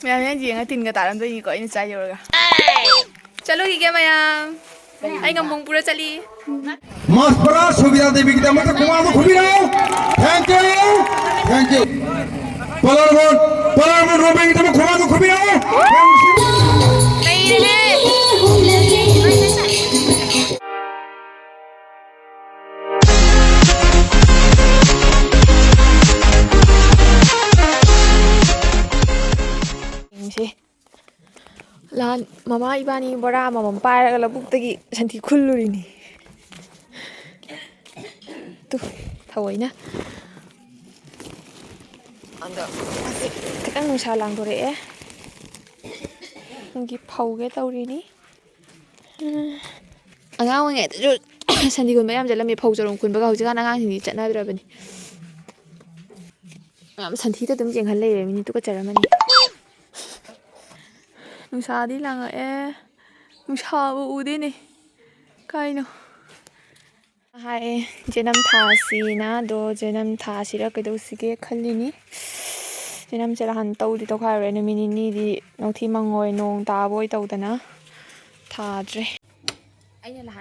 Mày gì ngay tin cái tao làm tôi gì có in sai rồi cả. Chalo kia mày. Anh ngắm mông pura chali. Mas para सुविधा देवी की दमत कुमार को खुबी रहो thank you पलरबोट रोबे की दमत कुमार को खुबी रहो नहीं रे Lan mama ibani bara mama para kalau buk tegi santi kulur ini. Tuh, tahu ini. Anda kita nusa lang dore ya. Mungkin pau ke tahu ini. Angang nggak itu santi kun bayam jalan mi pau jalan kun baga hujan angang ini cakna berapa ni. Santi itu tuh jangan leh ini tuh kecara mana. Nusa di lang nusa bu udi nih kaino hai jenam thasi na do jenam thasi ra kedo sige khali ni jenam chela han tau di to khai re na mini ni di nothi mangoi nong ta boi tau dana tha dre aina la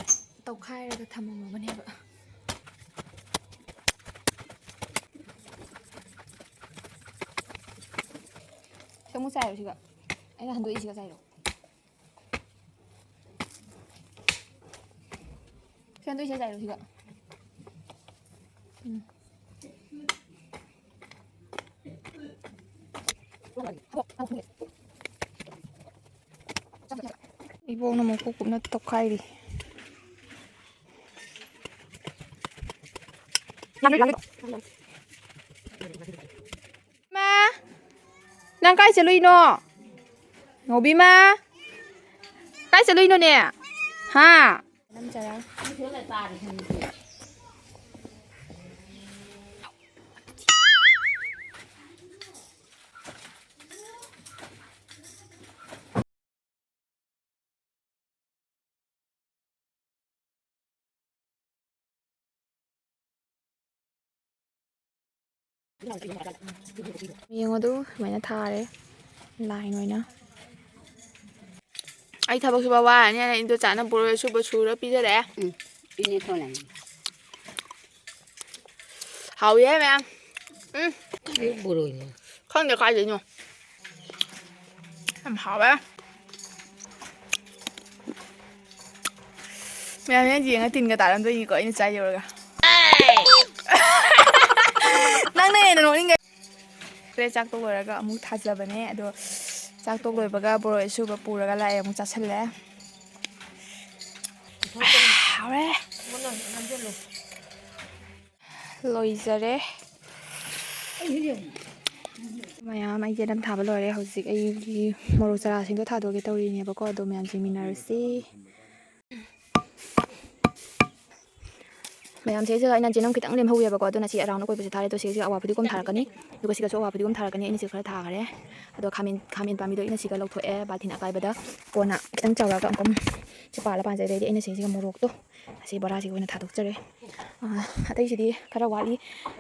tau khai ra thamam ma ne ba Kamu sai rồi chị ạ. Anh là 한도 이시가 사이로. 한도 이시가 사이로 지금. 이거 너무 고급나 떡하이리. 마, 난 까이지 루이노. Ngobi ma. Cái xử lý nó nè. Ha. Năm chờ đâu. Miếng đó mày nó tha đấy. Lại rồi nè. Ai thabo suba wa nya in to chana boro suba chura pi je le pi ne thon lai hao ye mẹ cái boro ne không được khai gì nhỉ làm hao á mẹ gì ngay tin cái tao làm tôi gì có in sai rồi cả năng này nó nói nghe 그래 짝도 그래가 아무 타자버네 또 짝도 그래가 보러 수바 뿌라가 라에 아무 짜슬래 그래 로이저래 ꯃꯌꯥꯝ ꯑꯩꯁꯦ ꯑꯗꯨꯝ ꯊꯥꯕ ꯂꯣꯏꯔꯦ ꯍꯧꯖꯤꯛ ꯑꯩꯒꯤ ꯃꯣꯔꯣꯛ ꯆꯥꯔꯥꯁꯤꯡꯗꯣ ꯊꯥꯗꯣꯛꯀꯦ ꯇꯧꯔꯤꯅꯦꯕꯀꯣ ꯑꯗꯣ ꯃꯌꯥꯝ ꯌꯦꯡꯃꯤꯟꯅꯔꯁꯤ ꯃꯌꯥꯝꯁꯦ ꯁꯤꯒ ꯑꯩꯅ ꯆꯦꯅꯝ ꯈꯤꯇꯪ ꯂꯦꯝꯍꯧꯋꯦꯕꯀꯣ ꯑꯗꯨꯅ ꯁꯤ ꯑꯔꯥꯎꯟ ꯑꯀꯣꯏꯕꯁꯦ ꯊꯥꯔꯦ ꯑꯗꯣ ꯁꯤꯒ ꯑꯋꯥ ꯐꯗꯤꯒꯣꯝ ꯊꯥꯔꯛꯀꯅꯤ ꯑꯗꯨꯒ ꯁꯤꯒꯁꯨ ꯑꯋꯥ ꯐꯗꯤꯒꯣꯝ ꯊꯥꯔꯛꯀꯅꯤ ꯑꯩꯅ ꯁꯤ ꯈꯔ ꯊꯥꯈꯔꯦ ꯑꯗꯣ ꯈꯥꯃꯦꯟ ꯄꯥꯝꯕꯤꯗꯣ ꯑꯩꯅ ꯁꯤꯒ ꯂꯧꯊꯣꯛꯑꯦ ꯕꯥꯜꯇꯤꯟ ꯑꯀꯥꯏꯕꯗ ꯀꯣꯟꯅ ꯈꯤꯇꯪ ꯆꯥꯎꯔꯒ ꯑꯃꯨꯛ ꯁꯤ ꯄꯥꯜꯂ ꯄꯥꯟꯖꯗꯩꯗꯤ ꯑꯩꯅ ꯁꯤꯒ ꯃꯣꯔꯣꯛꯇꯣ ꯑꯁꯤ ꯕꯣꯔꯥꯁꯤꯒ ꯑꯣꯏꯅ ꯊꯥꯗꯣꯛꯆꯔꯦ ꯑꯇꯩꯁꯤꯗꯤ ꯈꯔ ꯋꯥꯠꯂꯤ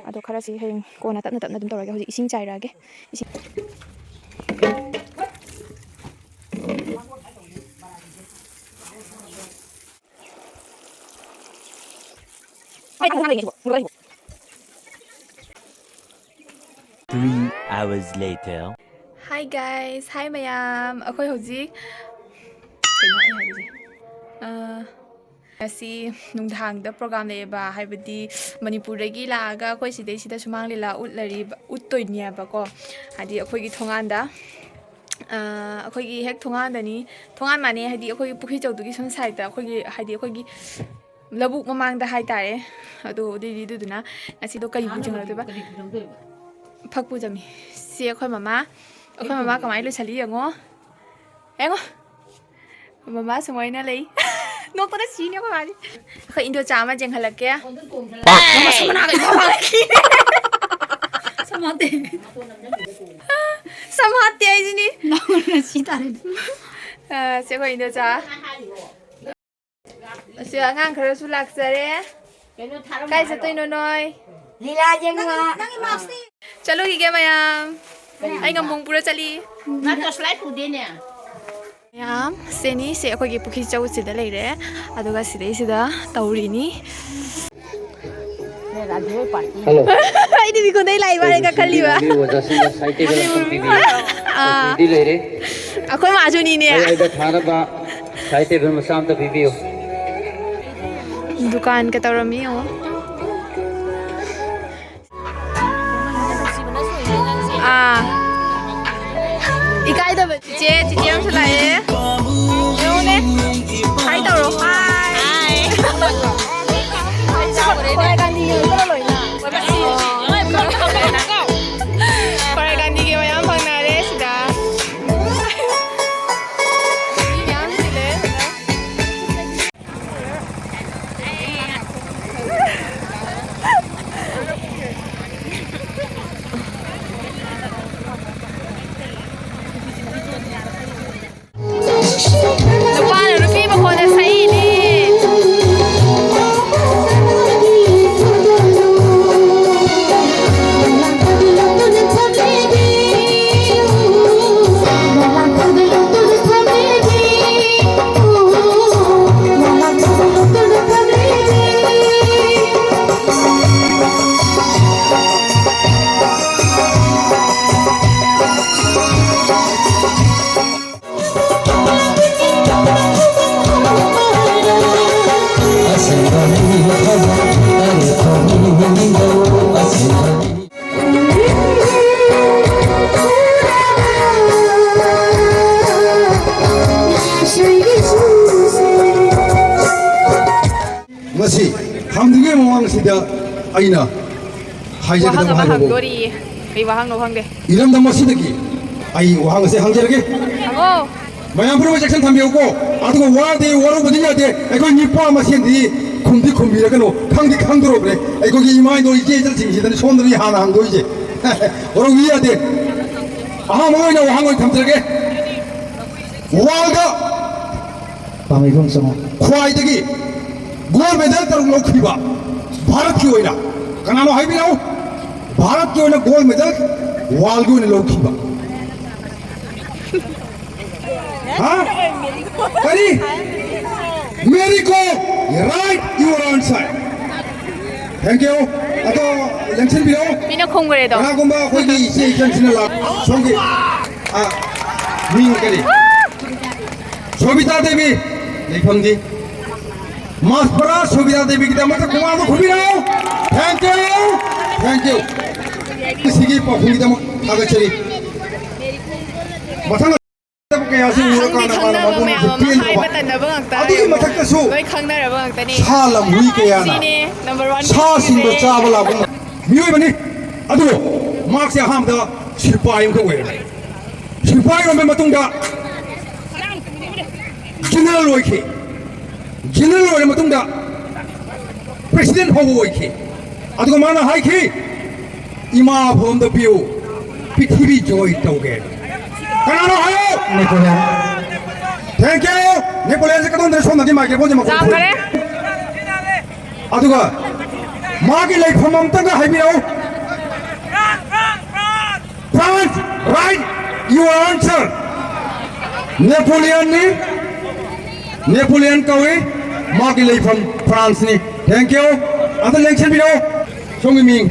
ꯑꯗꯣ ꯈꯔꯁꯤ ꯍꯌꯦꯡ ꯀꯣꯟꯅ ꯇꯞꯅ ꯇꯞꯅ ꯑꯗꯨꯝ ꯇꯧꯔꯒꯦ ꯍꯧꯖꯤꯛ ꯏꯁꯤꯡ ꯆꯥꯏꯔꯛꯑꯒꯦ ꯏꯁꯤꯡ Three hours later. Hi guys, hi mayam. Akoy hojik kaino ai haibisi. Asi nungthangda program leba haibadi Manipurdagi laaga akoy sida sumang lila utlari uttoyniaba ko. Hadi akoy gi thonganda akoy gi hek thongandani thongan mane hadi akoy pukhi chawdugi som side da akoy gi hadi akoy gi labuk mamangda haitare ado duduna asi do kari bujangladeba phakpu jami si akoy mama kamai lu sali yango engo mama sumoina lei no pada sini ko mali akoy indo chama jeng halak ya mama sumana ga mama ki samate ai jini na si tare si akoy indo cha si angang khara su lak sare kai sa toi no noi lila jeng ma chalo ki ge mayam Ay ngambong pura chali. Na to slide pude ne. Yam seni se akhoi gi pukhi chau sida leire. Aduga sidai sida taurini. Hello. Ai di ko dai lai bare ka khali ba. वजह से site पे PPV Ah, दी ले रे akhoi ma ju ni ne. I the थारा बा site पे मसाम तो PPV Dukan ka taurami oh. Ah. Ikai da ba che am sa lai. Yo ne. Hai tauro. Hai. Korai gandi yo ko loi na. Korai gandi ge yam phang na re sida. Yam sile. Nupana nupi ba ko na sai ni. मसी हम दिगे मवांग सिदा आइना हाइजे Wahang कदम ba hang हाइबो dori. Ai wahang no hang de. Iram दम मसी दगी आई वहां से हांजेरगे Ago. मयाम projection थम्बियोको आदुगो वादे वरो बदियादे एको Nipah मसेंदी खुमदी खुमबिरगनो खांदी खांदरोब्रे एको गी इमाइ नो इजे इजर जिंगसिदन सोंदरी हाना हांदो इजे वरो वियादे आहा मोइना वहां ओइ थम्जरगे वागा पामेगम समो ख्वाइदगी गोल्ड मेडल तरुक लौखिबा भारत की ओइना कनानो हाइबिनाउ भारत की ओइना गोल्ड मेडल वालगु ने लौखिबा हाँ करी मेरी को right your answer thank you अतो जंक्शन भी हो Mina khongre do. कना गुम्बा कोई की इसे जंक्शन ला सोंगे आ मीन करी शोभिता देवी लेखंदी मास्परा शोभिता देवी की दमत कुमार को खुबी रहो थैंक यू किसी की पहुंची दमत आगे चली मथंग कया से उरो का Khangdi ना khangna ba बाबू me ama तीन hai batan na ba ngta. अदुगी मथक सु Loi khangna ra ba ngta ni. Salam हुई कया ना Sine number 1. 사신도 짜발라고 미워이바니 아두 막세 함다 실파임 그 외래 실파임 오면 마통다 제너럴 로이키 마통다 프레시덴트 호고 오이키 아두가 마나 하이키 이마 봄더 비오 PTV 조이 떠오게 가나노 하요 네폴레온 땡큐 네폴레온 색깔도 손나지 말게 보지 마 Jam kare. 아두가 마기 레이컴 엄다가 하이비라오 France right your answer 네폴레온 까위 마기 레이컴 프랑스니 thank you 아들 랭천 비로 송이밍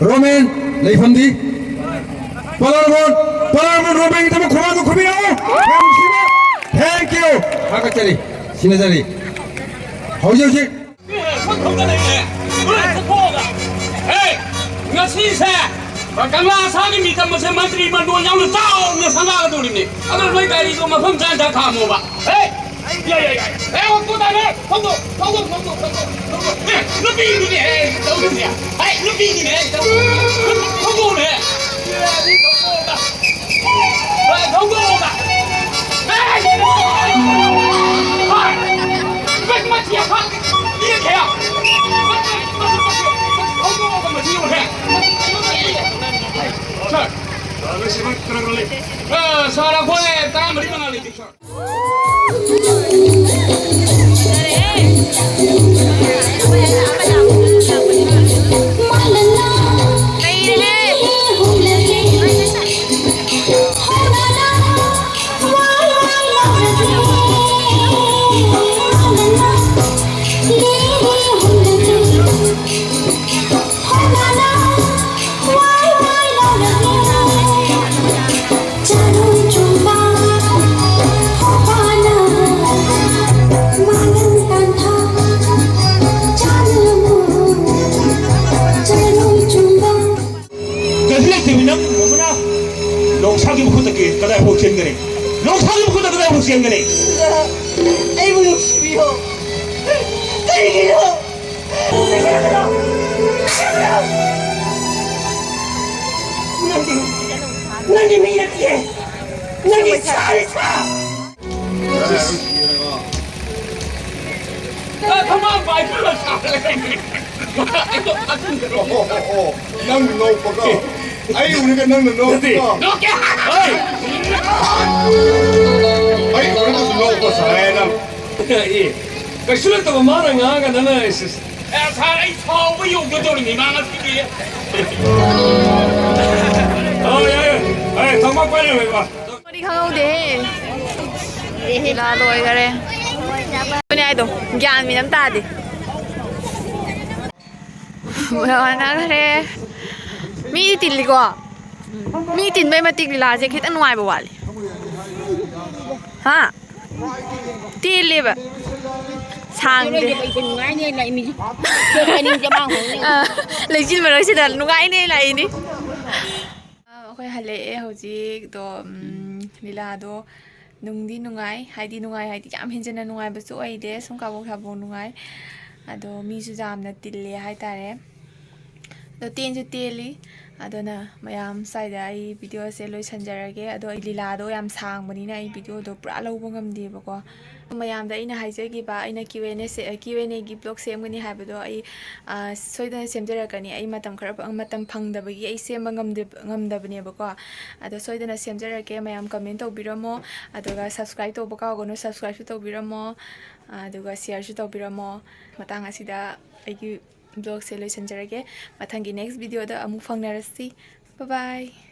로맨 레이컴디 발라르본 로맨 이타면 고마도 고비라오 thank you 아까짜리 신의자리 허우저식 我偷的那个，我来偷的。哎，我是噻，我刚刚上的米他们是满地满多娘的早，我上哪个兜里呢？俺们没带的给我们碰站上看么吧？哎，呀，哎，我过来了，偷过，哎，那比你呢？偷的呀？哎，那比你呢？偷过呢？你偷过的，哎，偷过的，哎，为什么铁汉？你也铁啊？偷过我怎么丢呢？是，那什么，上来过来，咱们这边那里的事儿。 Nay ꯆꯦꯟꯒꯅꯤ ꯅꯣꯡꯁꯥꯒꯤ ꯃꯈꯨꯠꯇ ꯀꯗꯥꯏꯐꯥꯎ ꯆꯦꯟꯒꯅꯤ ꯑꯩꯕꯨ ꯅꯨꯡꯁꯤꯕꯤꯌꯣ ꯀꯔꯤꯒꯤꯅꯣ ꯅꯪꯒꯤ ꯃꯤ ꯅꯠꯇꯦ ꯅꯪꯒꯤ ꯏꯆꯥꯅꯤ 가만 봐, 이거 잘해. 이거 같은 대로. 너는 높아가 아이 우리가 너는 높아 이렇게. 어이. 아이 우리가 높아 사회나 이. 그 술도 많은 거가 나는 있어. 야, 사람이 처음 욕도 돌이 미망한 피기. 야, 정말 빨리 왜 봐. วันนี้เขาเอาเดลาลอยกันเลยเป็นไงตัวยานมีน้ำตาดิเมื่อวันนั้นเลยมีติดลีกว่ามีติดไม่มาติดลีลาเจ๊คิดอันวายบ่าวเลยฮะติดเลยแบบช่างดิ เป็นไงเนี่ยอะไรมีเพื่อนนี่จะบ้างของเนี่ย เลยจินมาเลยสิแต่นุ่งไงนี่อะไรนี่โอเคฮัลโหลเฮาจิกตัวลีลาตัวnungdi nungai haidi nungai haidi yam hinjana nungai basu aide sum ka bok thabo nungai ado mi su jam na tille hai tare do ten ju teli ado na mayam sai da ai video se loi sanjarage ado ai lila do yam sang bani na ai video do pura lo bangam de ba ko mayam da ina haije gi ba ina Q&A se Q&A gi blog sem gani ha ba do ai soida semjara kani ai matam khara matam phang da ba gi ai sem ngam da bani ba ko ado soida na semjara ke mayam comment to biramo aduga subscribe to baka gono subscribe to biramo aduga share to biramo matang asida ai gi blog se loi sanjarage mathangi next video da amu phangnarasi bye bye